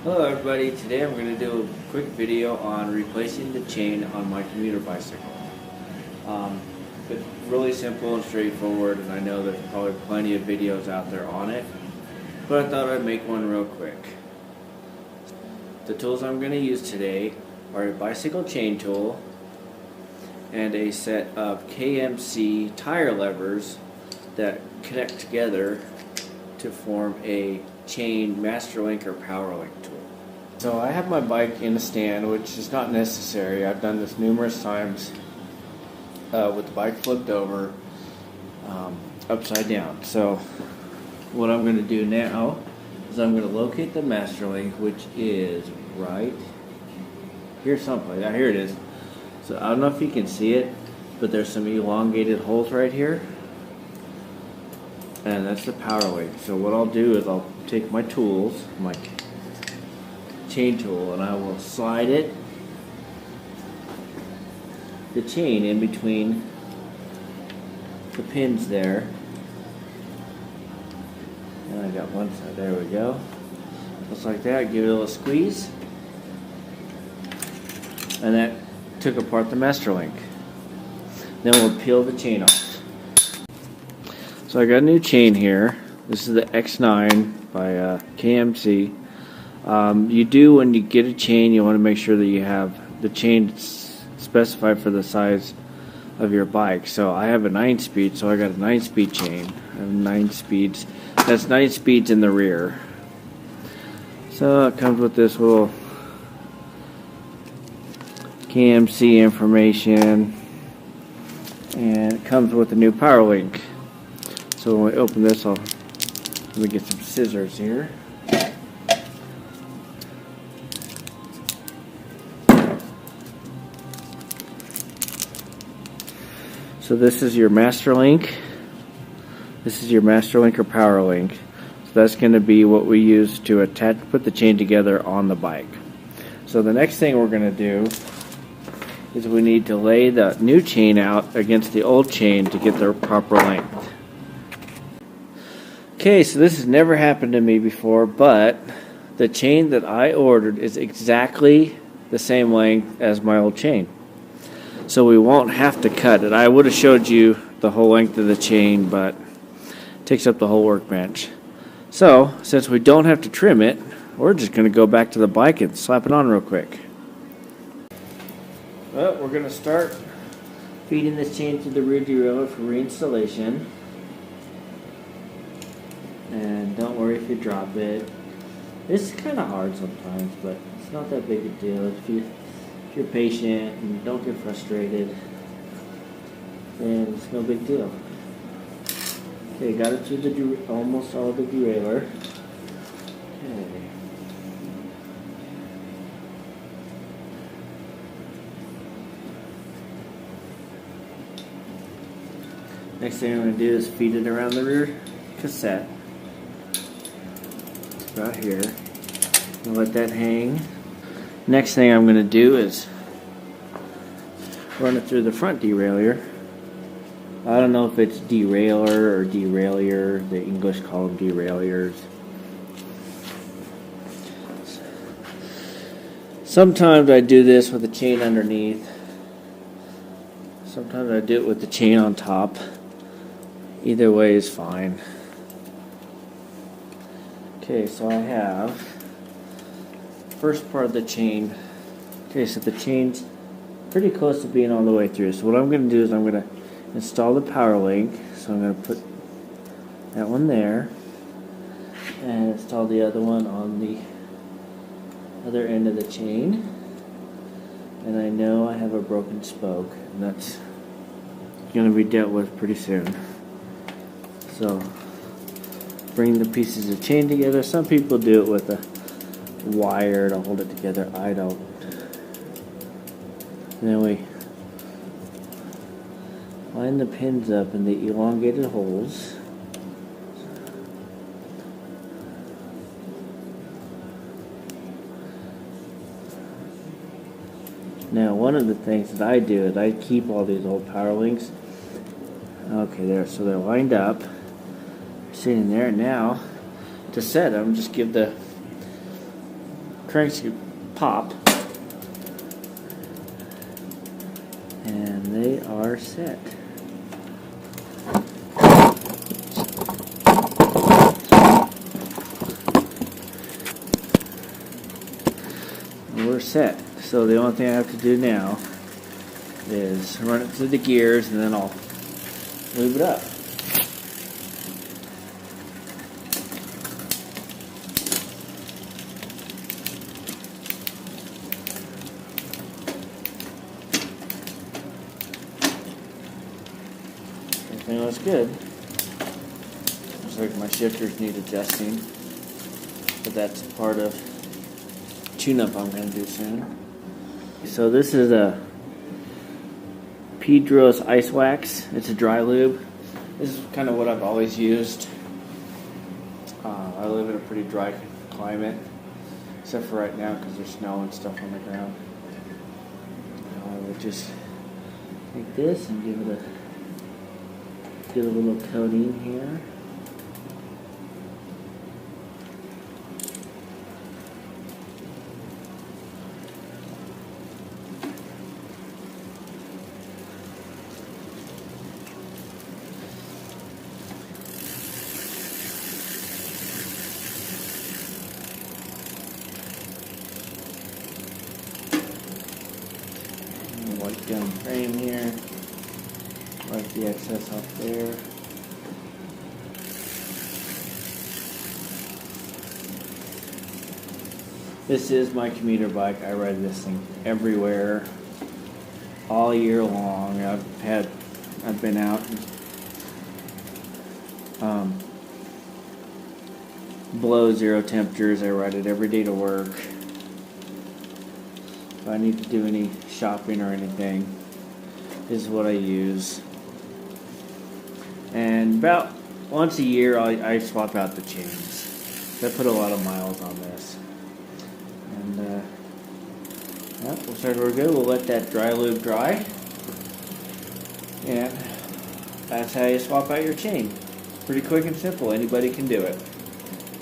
Hello everybody, today I'm going to do a quick video on replacing the chain on my commuter bicycle. It's really simple and straightforward, and I know there's probably plenty of videos out there on it, but I thought I'd make one real quick. The tools I'm going to use today are a bicycle chain tool and a set of KMC tire levers that connect together to form a chain master link or power link tool. So I have my bike in a stand, which is not necessary. I've done this numerous times with the bike flipped over upside down. So what I'm going to do now is I'm going to locate the master link, which is right here someplace. Here it is. So I don't know if you can see it, but there's some elongated holes right here. And that's the power link. So what I'll do is I'll take my tools, my chain tool, and I will slide the chain in between the pins there. And I got one side, there we go. Just like that, give it a little squeeze. And that took apart the master link. Then we'll peel the chain off. So I got a new chain here. This is the X9 by KMC. You do, when you get a chain, you want to make sure that you have the chain specified for the size of your bike. So I have a 9-speed, so I got a 9-speed chain. I have 9 speeds. That's 9 speeds in the rear. So it comes with this little KMC information, and it comes with a new power link. So when we open this, let me get some scissors here. So this is your master link. This is your master link or power link. So that's going to be what we use to put the chain together on the bike. So the next thing we're going to do is we need to lay the new chain out against the old chain to get the proper length. Okay, so this has never happened to me before, but the chain that I ordered is exactly the same length as my old chain. So we won't have to cut it. I would have showed you the whole length of the chain, but it takes up the whole workbench. So, since we don't have to trim it, we're just going to go back to the bike and slap it on real quick. Well, we're going to start feeding this chain to the rear derailleur for reinstallation. And don't worry if you drop it. It's kind of hard sometimes, but it's not that big a deal. If you're patient and don't get frustrated, then it's no big deal. Okay, got it to almost all the derailleur. Okay. Next thing I'm going to do is feed it around the rear cassette. About here. I'll let that hang. Next thing I'm going to do is run it through the front derailleur. I don't know if it's derailleur or derailleur. The English call them derailleurs. Sometimes I do this with the chain underneath. Sometimes I do it with the chain on top. Either way is fine. Okay, so I have first part of the chain. Okay, so the chain's pretty close to being all the way through. So what I'm going to do is I'm going to install the power link. So I'm going to put that one there and install the other one on the other end of the chain. And I know I have a broken spoke, and that's going to be dealt with pretty soon. So bring the pieces of chain together. Some people do it with a wire to hold it together. I don't. And then we line the pins up in the elongated holes. Now, one of the things that I do is I keep all these old power links. Okay, there. So they're lined up. Sitting there now to set them, just give the cranks you pop, and they are set. We're set. So the only thing I have to do now is run it through the gears, and then I'll lube it up. Everything looks good. Looks like my shifters need adjusting, but that's part of tune-up I'm going to do soon. So this is a Pedros Ice Wax. It's a dry lube. This is kind of what I've always used. I live in a pretty dry climate, except for right now because there's snow and stuff on the ground. I would just take this and give it a little coating here. Wipe down the frame here, wipe the excess off there. This is my commuter bike. I ride this thing everywhere, all year long. I've been out below 0 temperatures. I ride it every day to work. If I need to do any shopping or anything, this is what I use. And about once a year, I swap out the chains. I put a lot of miles on this. And looks like we're good. We'll let that dry lube dry. And that's how you swap out your chain. Pretty quick and simple. Anybody can do it.